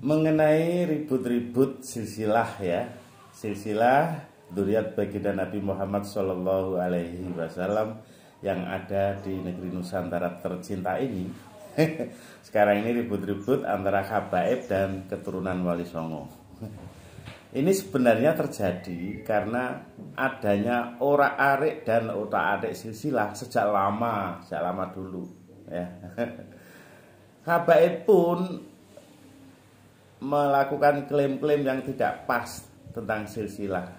mengenai ribut-ribut silsilah ya, silsilah dzurriyyat baginda Nabi Muhammad Shallallahu Alaihi Wasallam yang ada di negeri Nusantara tercinta ini. Sekarang ini ribut-ribut antara habaib dan keturunan Wali Songo. Ini sebenarnya terjadi karena adanya orak-arik dan otak-atik silsilah sejak lama dulu ya. Habaib pun melakukan klaim-klaim yang tidak pas tentang silsilah.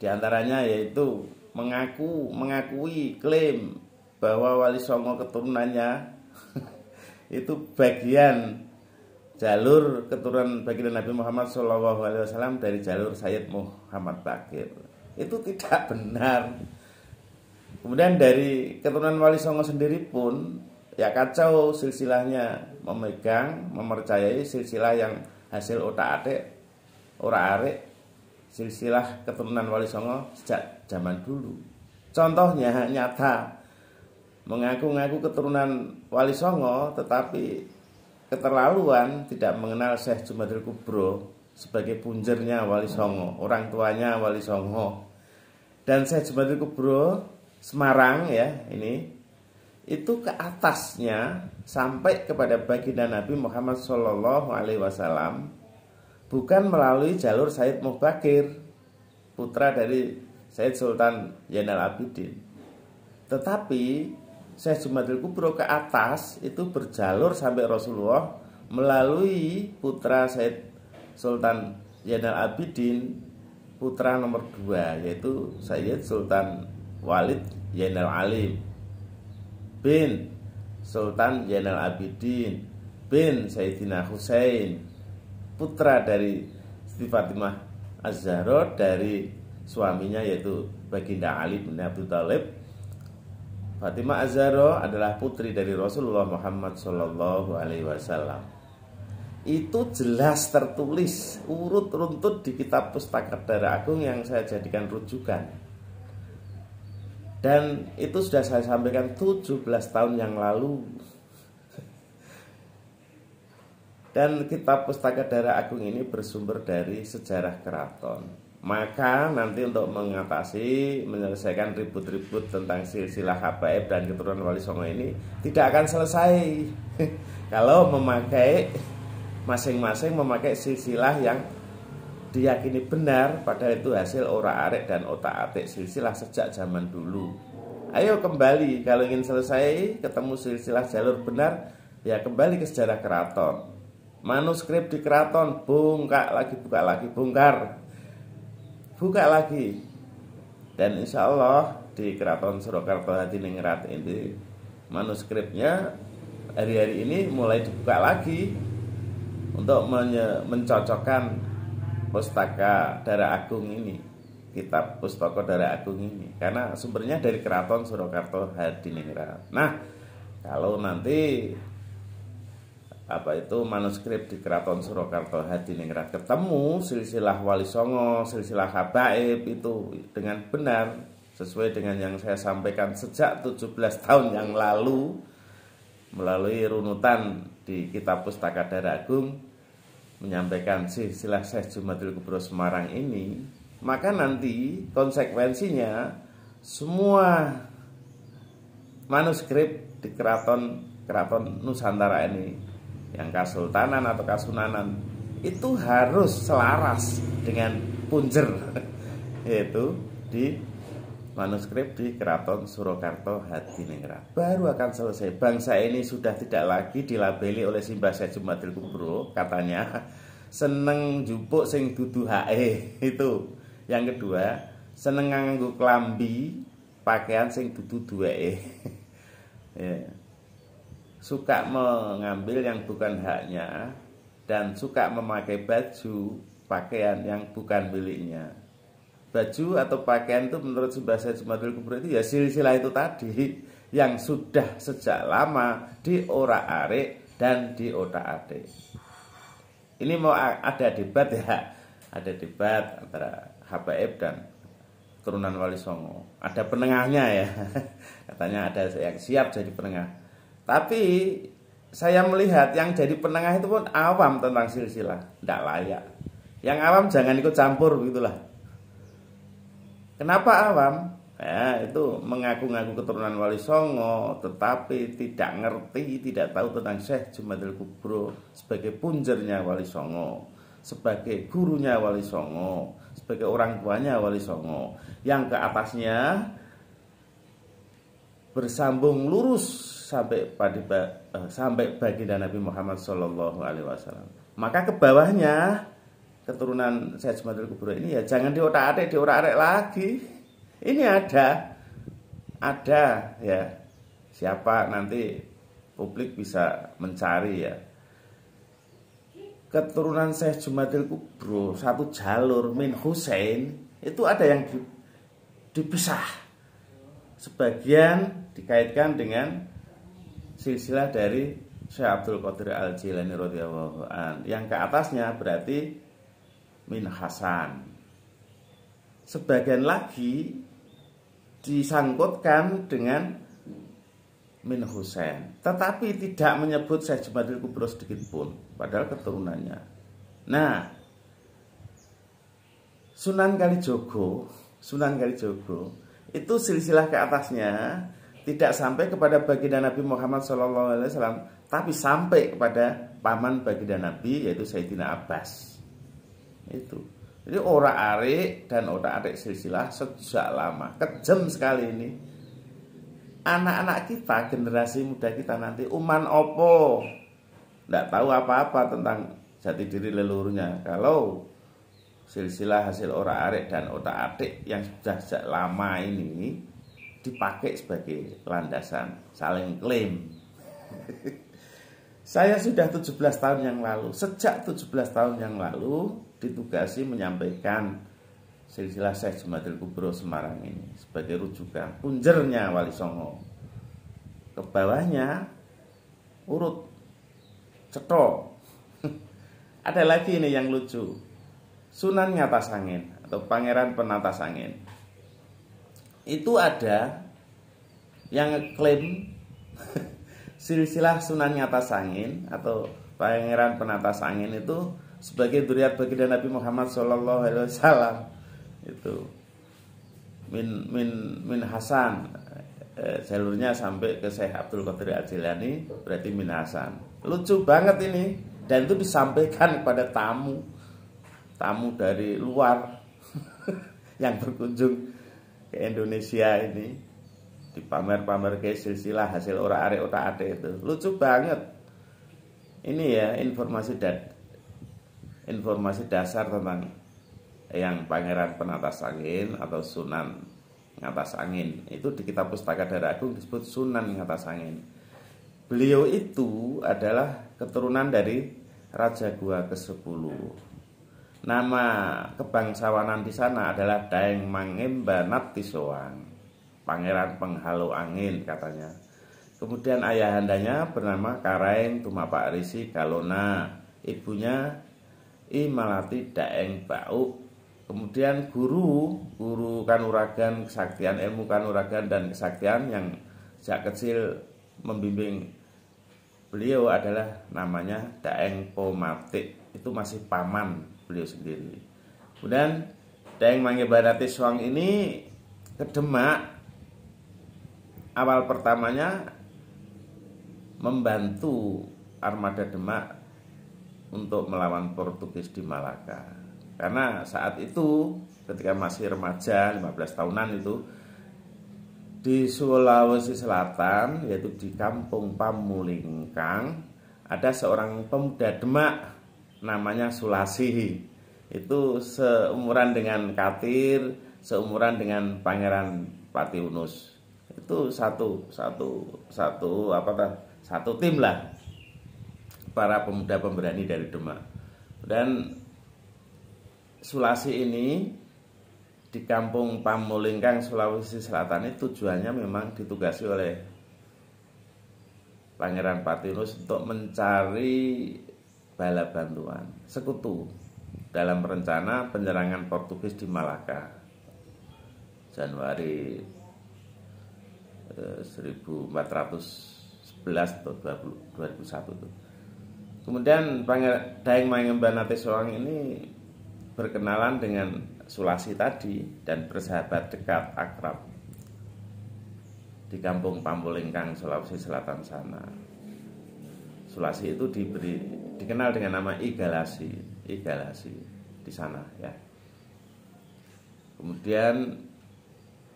Di antaranya yaitu mengakui klaim bahwa Wali Songo keturunannya itu bagian jalur keturunan baginda Nabi Muhammad SAW dari jalur Sayyid Muhammad Baqir. Itu tidak benar. Kemudian dari keturunan Wali Songo sendiri pun ya kacau silsilahnya, mempercayai silsilah yang hasil otak-atik, orak-arik, silsilah keturunan Wali Songo sejak zaman dulu. Contohnya nyata, mengaku-ngaku keturunan Wali Songo tetapi keterlaluan tidak mengenal Syekh Jumadil Kubro sebagai punjernya Wali Songo, orang tuanya Wali Songo. Dan Syekh Jumadil Kubro Semarang ya ini, itu ke atasnya sampai kepada baginda Nabi Muhammad Shallallahu Alaihi Wasallam bukan melalui jalur Sayyid Mubakir, putra dari Sayyid Sultan Zainal Abidin, tetapi Syekh Jumadil Kubro ke atas itu berjalur sampai Rasulullah melalui putra Sayyid Sultan Zainal Abidin, putra nomor 2 yaitu Sayyid Sultan Walid Zainal Alim bin Sultan Zainal Abidin bin Sayyidina Husain, putra dari Siti Fatimah Az-Zahra dari suaminya yaitu baginda Ali bin Abi Thalib. Fatimah Az-Zahra adalah putri dari Rasulullah Muhammad Shallallahu Alaihi Wasallam. Itu jelas tertulis urut runtut di kitab Pustaka Dara Agung yang saya jadikan rujukan. Dan itu sudah saya sampaikan 17 tahun yang lalu. Dan kitab Pustaka Dara Agung ini bersumber dari sejarah keraton. Maka nanti untuk menyelesaikan ribut-ribut tentang silsilah habaib dan keturunan Wali Songo ini tidak akan selesai kalau masing-masing memakai silsilah yang diyakini benar, padahal itu hasil orak-arik dan otak-atik silsilah sejak zaman dulu. Ayo kembali, kalau ingin selesai ketemu silsilah jalur benar, ya kembali ke sejarah keraton. Manuskrip di keraton, buka lagi, bongkar, buka lagi. Dan insya Allah di Keraton Surakarta Hadiningrat ini manuskripnya hari-hari ini mulai dibuka lagi untuk mencocokkan Pustaka Dara Agung ini, kitab Pustaka Dara Agung ini, karena sumbernya dari Keraton Surakarta Hadiningrat. Nah, kalau nanti manuskrip di Keraton Surakarta Hadiningrat ketemu silsilah Wali Songo, silsilah habaib itu dengan benar sesuai dengan yang saya sampaikan sejak 17 tahun yang lalu melalui runutan di kitab Pustaka Dara Agung, menyampaikan silsilah Syekh Jumadil Kubro Semarang ini, maka nanti konsekuensinya semua manuskrip di keraton Nusantara ini yang kasultanan atau kasunanan itu harus selaras dengan punjer yaitu di manuskrip di Keraton Surakarta Hadiningrat. Baru akan selesai. Bangsa ini sudah tidak lagi dilabeli oleh Simbah Syekh Jumadil Kubro, katanya seneng jupuk sing dudu hae. Itu. Yang kedua, seneng nganggo klambi pakaian sing dudu duweke. Ya. Suka mengambil yang bukan haknya dan suka memakai baju pakaian yang bukan miliknya. Baju atau pakaian itu menurut Simbah Syekh Jumadil Kubro itu ya silsilah itu tadi yang sudah sejak lama diorak-arik dan diotak-atik. Ini mau ada debat ya, ada debat antara habaib dan turunan Wali Songo. Ada penengahnya ya, katanya ada yang siap jadi penengah. Tapi saya melihat yang jadi penengah itu pun awam tentang silsilah, tidak layak. Yang awam jangan ikut campur begitulah. Kenapa awam? Ya, itu mengaku-ngaku keturunan Wali Songo, tetapi tidak ngerti, tidak tahu tentang Syekh Jumadil Kubro sebagai punjernya Wali Songo, sebagai gurunya Wali Songo, sebagai orang tuanya Wali Songo, yang ke atasnya bersambung lurus sampai baginda Nabi Muhammad SAW. Maka ke bawahnya keturunan Syekh Jumadil Kubro ini ya jangan diotak-atik lagi. Ini ada ya. Siapa nanti publik bisa mencari ya. Keturunan Syekh Jumadil Kubro satu jalur min Husain itu ada yang dipisah. Sebagian dikaitkan dengan silsilah dari Syekh Abdul Qadir Al-Jilani radhiyallahu an. Yang ke atasnya berarti min Hasan. Sebagian lagi disangkutkan dengan min Husain, tetapi tidak menyebut Syekh Jumadil Kubro sedikit pun, padahal keturunannya. Nah, Sunan Kalijogo itu silsilah ke atasnya tidak sampai kepada baginda Nabi Muhammad SAW, tapi sampai kepada paman baginda Nabi yaitu Sayyidina Abbas. Itu. Jadi orak-arik dan otak-atik silsilah sejak lama. Kejam sekali ini. Anak-anak kita, generasi muda kita nanti uman opo, tidak tahu apa-apa tentang jati diri leluhurnya. Kalau silsilah hasil orak-arik dan otak-atik yang sudah sejak lama ini dipakai sebagai landasan saling klaim. Saya sudah 17 tahun yang lalu, sejak 17 tahun yang lalu ditugasi menyampaikan silsilah Syekh Jumadil Kubro Semarang ini sebagai rujukan punjernya Wali Songo. Ke bawahnya urut cetok. Ada lagi ini yang lucu. Sunan Ngatasangin atau Pangeran Penatas Angin. Itu ada yang klaim silsilah Sunan Ngatasangin atau Pangeran Penatas Angin itu sebagai dzurriat baginda Nabi Muhammad SAW. Itu min Hasan, jalurnya sampai ke Syekh Abdul Qadir Al-Jilani berarti min Hasan. Lucu banget ini, dan itu disampaikan kepada tamu dari luar yang berkunjung ke Indonesia ini, dipamer-pamer ke silsilah hasil orak-arik otak-atik itu. Lucu banget. Ini ya informasi dasar tentang yang Pangeran Penatas Angin atau Sunan Ngatasangin. Itu di kitab Pustaka Dara Agung disebut Sunan Ngatasangin. Beliau itu adalah keturunan dari Raja Gua ke-10. Nama kebangsawanan di sana adalah Daeng Mangemba Natisoang, Pangeran Penghalau Angin katanya. Kemudian ayahandanya bernama Karaeng Tumapak Risi Kalona, ibunya I Malati Daeng Bau. Kemudian guru kanuragan, kesaktian, ilmu kanuragan dan kesaktian yang sejak kecil membimbing beliau adalah namanya Daeng Pomatik. Itu masih paman beliau sendiri. Kemudian Daeng Mangemba Natisoang ini ke Demak. Awal pertamanya membantu armada Demak untuk melawan Portugis di Malaka. Karena saat itu ketika masih remaja 15 tahunan itu di Sulawesi Selatan, yaitu di Kampung Pamulingkang, ada seorang pemuda Demak namanya Sulasi. Itu seumuran dengan Katir, seumuran dengan Pangeran Patiunus. Itu satu tim lah, para pemuda pemberani dari Demak. Dan Sulasi ini di Kampung Pamulingkang, Sulawesi Selatan itu tujuannya memang ditugasi oleh Pangeran Patiunus untuk mencari bala bantuan sekutu dalam rencana penyerangan Portugis di Malaka Januari 1410 2011 atau 2021 itu. Kemudian Daeng Mangembanati Soang ini berkenalan dengan Sulasi tadi dan bersahabat dekat akrab di kampung Pamulingkang, Sulawesi Selatan sana. Sulasi itu dikenal dengan nama Igalasi di sana ya. Kemudian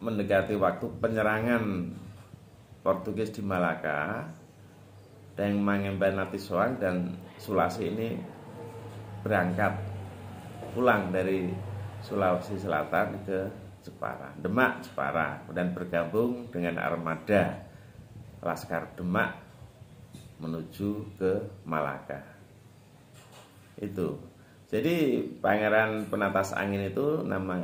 mendekati waktu penyerangan Portugis di Malaka, Daeng Mangembanati Soang dan Sulasi ini berangkat pulang dari Sulawesi Selatan ke Jepara, Demak, Jepara, dan bergabung dengan armada Laskar Demak menuju ke Malaka. Itu. Jadi Pangeran Penatas Angin itu nama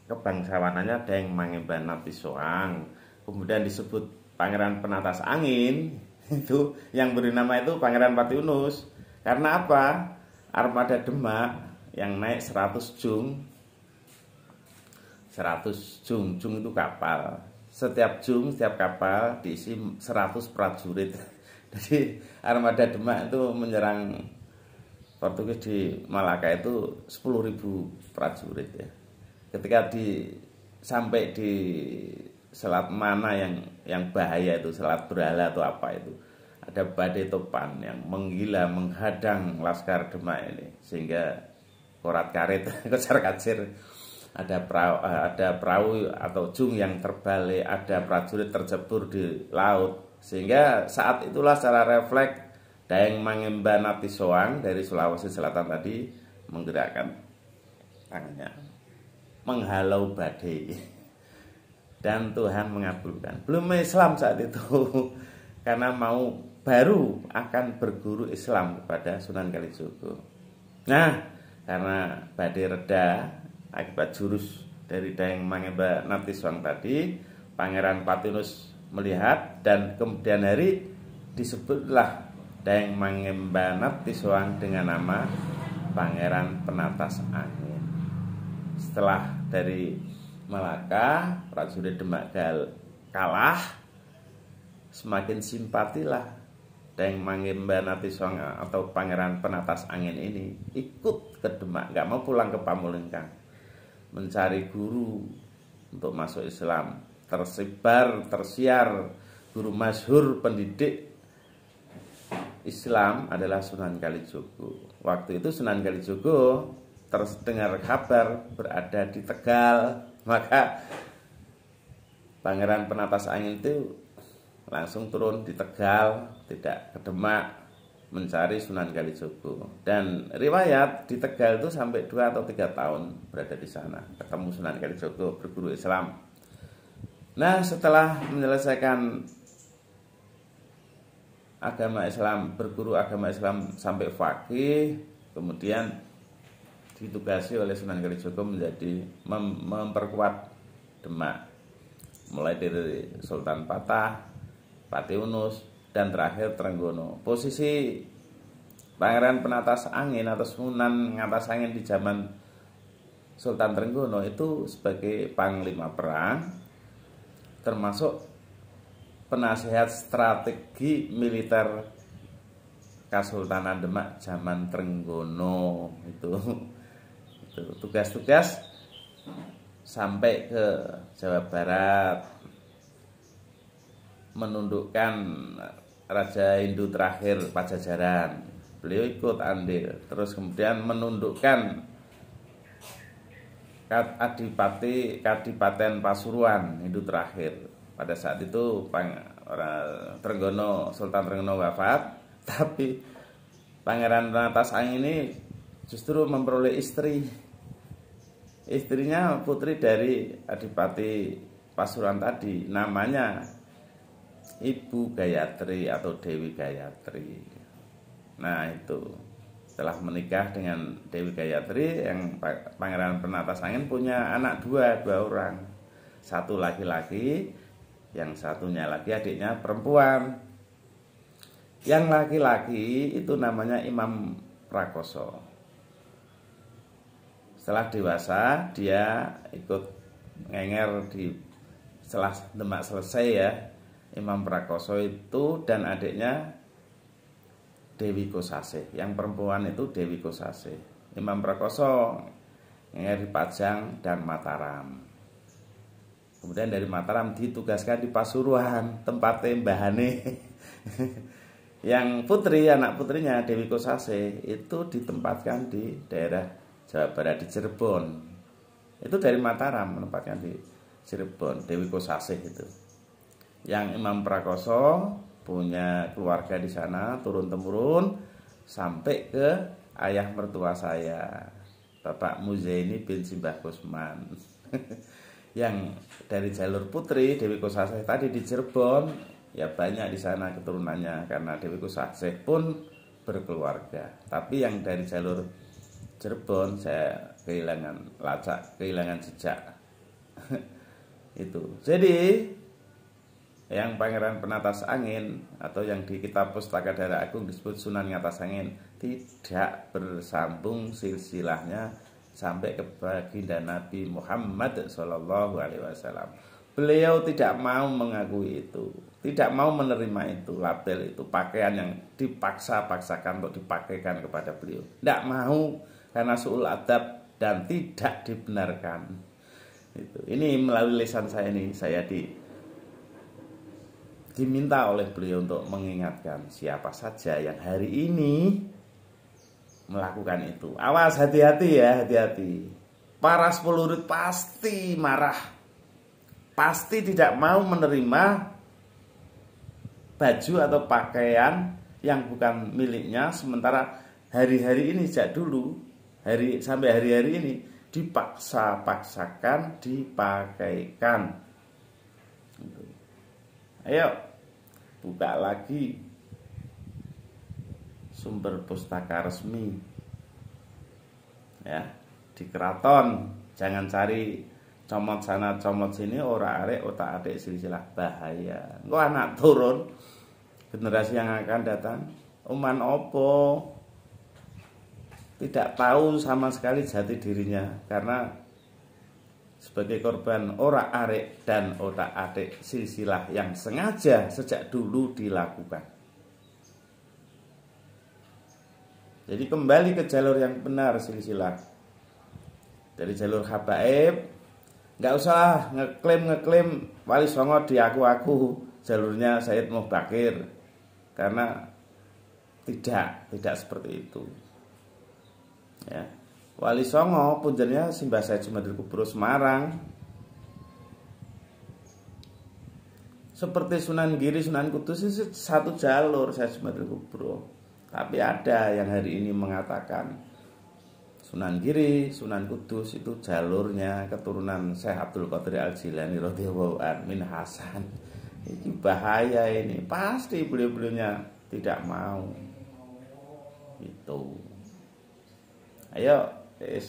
kebangsawanannya Daeng Mangembanati Soang. Kemudian disebut Pangeran Penatas Angin, itu yang beri nama itu Pangeran Patiunus. Karena apa? Armada Demak yang naik 100 jung itu kapal. Setiap kapal diisi 100 prajurit. Jadi armada Demak itu menyerang Portugis di Malaka itu 10.000 prajurit ya. Ketika sampai di selat mana yang bahaya itu, Selat Berhala atau apa itu, ada badai topan yang menggila menghadang Laskar Demak ini, sehingga korat karet kocar kacir, ada perahu atau jung yang terbalik, ada prajurit tercebur di laut, sehingga saat itulah secara refleks Daeng Mangembanati Soang dari Sulawesi Selatan tadi menggerakkan tangannya menghalau badai, dan Tuhan mengabulkan. Belum Islam saat itu karena baru akan berguru Islam kepada Sunan Kalijogo. Nah, karena badai reda akibat jurus dari Daeng Mangembanati Soang tadi, Pangeran Patiunus melihat, dan kemudian hari disebutlah Daeng Mangembanati Soang dengan nama Pangeran Penatas Angin. Setelah dari Malaka prajurit Demak kalah, semakin simpatilah Daeng Mangembanati Soang atau Pangeran Penatas Angin ini ikut ke Demak, nggak mau pulang ke Pamulingkang, mencari guru untuk masuk Islam. Tersiar guru masyhur pendidik Islam adalah Sunan Kalijogo. Waktu itu Sunan Kalijogo terdengar kabar berada di Tegal, maka Pangeran Penatas Angin itu langsung turun di Tegal, tidak ke Demak, mencari Sunan Kalijogo. Dan riwayat di Tegal itu sampai 2 atau 3 tahun berada di sana, ketemu Sunan Kalijogo, berguru Islam. Nah, setelah menyelesaikan agama Islam, berguru agama Islam sampai faqih, kemudian ditugasi oleh Sunan Kalijogo menjadi memperkuat Demak, mulai dari Sultan Patah, Patiunus, dan terakhir Trenggono. Posisi Pangeran Penatas Angin atau Sunan Ngatas Angin di zaman Sultan Trenggono itu sebagai panglima perang, termasuk penasihat strategi militer Kasultanan Demak zaman Trenggono. Itu tugas-tugas sampai ke Jawa Barat, menundukkan Raja Hindu terakhir Pajajaran, beliau ikut andil. Terus kemudian menundukkan Kadipaten Pasuruan Hindu terakhir. Pada saat itu Sultan Trenggono wafat, tapi Pangeran Penatas Angin ini justru memperoleh istri. Istrinya putri dari Adipati Pasuruan tadi, namanya Ibu Gayatri atau Dewi Gayatri. Nah, itu setelah menikah dengan Dewi Gayatri, yang Pangeran Penatas Angin punya anak dua orang. Satu laki-laki, yang satunya lagi adiknya perempuan. Yang laki-laki itu namanya Imam Prakoso. Setelah dewasa dia ikut ngenger setelah Demak selesai ya, Imam Prakoso itu dan adiknya Dewi Kosasih. Yang perempuan itu Dewi Kosasih. Imam Prakoso Ngeri Pajang dan Mataram. Kemudian dari Mataram ditugaskan di Pasuruan, tempatnya mbahane. Yang putri, anak putrinya Dewi Kosasih itu ditempatkan di daerah Jawa Barat di Cirebon. Itu dari Mataram menempatkan di Cirebon, Dewi Kosasih itu. Yang Imam Prakoso punya keluarga di sana turun-temurun sampai ke ayah mertua saya, Bapak Muzaini bin Simbah Kusman. Yang dari jalur putri Dewi Kosasih tadi di Cirebon, ya banyak di sana keturunannya karena Dewi Kosasih pun berkeluarga. Tapi yang dari jalur Cirebon saya kehilangan lacak, kehilangan jejak. Itu. Jadi yang Pangeran Penatas Angin atau yang di kitab Pustaka Darah Agung disebut Sunan Ngatas Angin tidak bersambung silsilahnya sampai ke baginda Nabi Muhammad SAW. Beliau tidak mau mengakui itu, tidak mau menerima itu, label itu, pakaian yang dipaksa-paksakan untuk dipakaikan kepada beliau. Tidak mau karena su'ul adab dan tidak dibenarkan. Itu. Ini melalui lisan saya ini, saya diminta oleh beliau untuk mengingatkan siapa saja yang hari ini melakukan itu. Awas, hati-hati ya, hati-hati. Para sepuluh pasti marah, pasti tidak mau menerima baju atau pakaian yang bukan miliknya, sementara hari-hari ini sejak dulu sampai hari-hari ini dipaksa-paksakan dipakaikan. Ayo buka lagi sumber pustaka resmi ya di keraton. Jangan cari comot sana comot sini, ora arek otak adik silsilah, bahaya. Engko anak turun generasi yang akan datang uman opo tidak tahu sama sekali jati dirinya karena sebagai korban ora arek dan otak adik silsilah yang sengaja sejak dulu dilakukan. Jadi kembali ke jalur yang benar silsilah. Dari jalur habaib, nggak usah ngeklaim Wali Songo di aku jalurnya Sayyid Mubakir, karena tidak seperti itu. Ya. Wali Songo punjernya Simbah Said Jumadil Kubro Semarang. Seperti Sunan Giri, Sunan Kudus itu satu jalur Said Jumadil Kubro. Tapi ada yang hari ini mengatakan Sunan Giri, Sunan Kudus itu jalurnya keturunan Syekh Abdul Qadir Al-Jilani radhiyallahu anhu min Hasan. Ini bahaya ini. Pasti beliau-beliaunya tidak mau. Itu. Ayo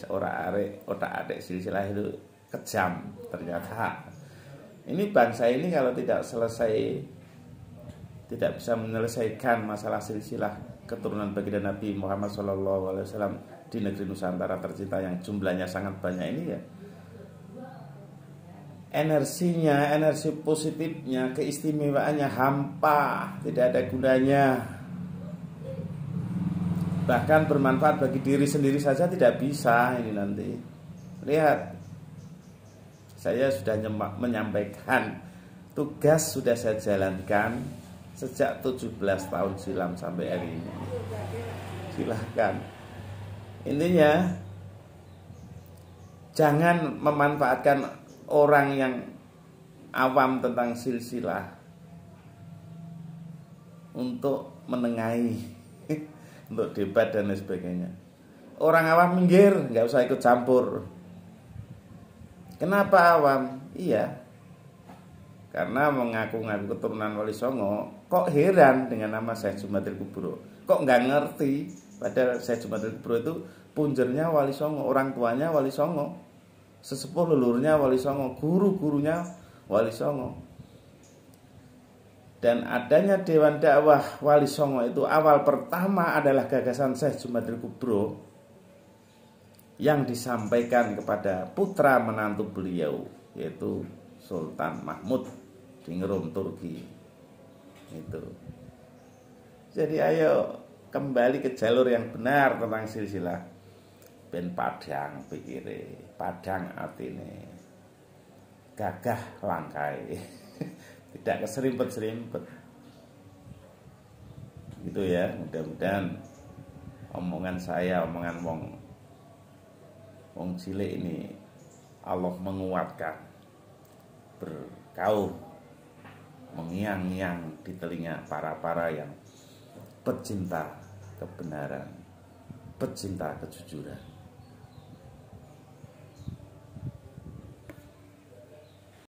ora arek otak adik silsilah itu kejam ternyata. Ini bangsa ini kalau tidak bisa menyelesaikan masalah silsilah keturunan baginda Nabi Muhammad SAW di negeri Nusantara tercinta yang jumlahnya sangat banyak ini ya, energi positifnya, keistimewaannya hampa, tidak ada gunanya. Bahkan bermanfaat bagi diri sendiri saja tidak bisa ini nanti. Lihat, saya sudah menyampaikan tugas sudah saya jalankan sejak 17 tahun silam sampai hari ini. Silahkan. Intinya jangan memanfaatkan orang yang awam tentang silsilah untuk menengahi, untuk debat dan lain sebagainya. Orang awam minggir, nggak usah ikut campur. Kenapa awam? Iya, karena mengaku-ngaku keturunan Wali Songo, kok heran dengan nama Syekh Jumadil Kubro. Kok nggak ngerti? Padahal Syekh Jumadil Kubro itu punjernya Wali Songo, orang tuanya Wali Songo, sesepuh leluhurnya Wali Songo, guru-gurunya Wali Songo. Dan adanya Dewan Dakwah Wali Songo itu awal pertama adalah gagasan Syekh Jumadil Kubro yang disampaikan kepada putra menantu beliau, yaitu Sultan Mahmud di Ngerum, Turki. Itu. Jadi ayo kembali ke jalur yang benar tentang silsilah. Ben padang pikire, padang atine. Gagah langkai. Tidak keserimpet-serimpet. Gitu ya, mudah-mudahan omongan saya, omongan wong cilik ini Allah menguatkan, berkaum, mengiang-iang di telinga para yang pecinta kebenaran, pecinta kejujuran.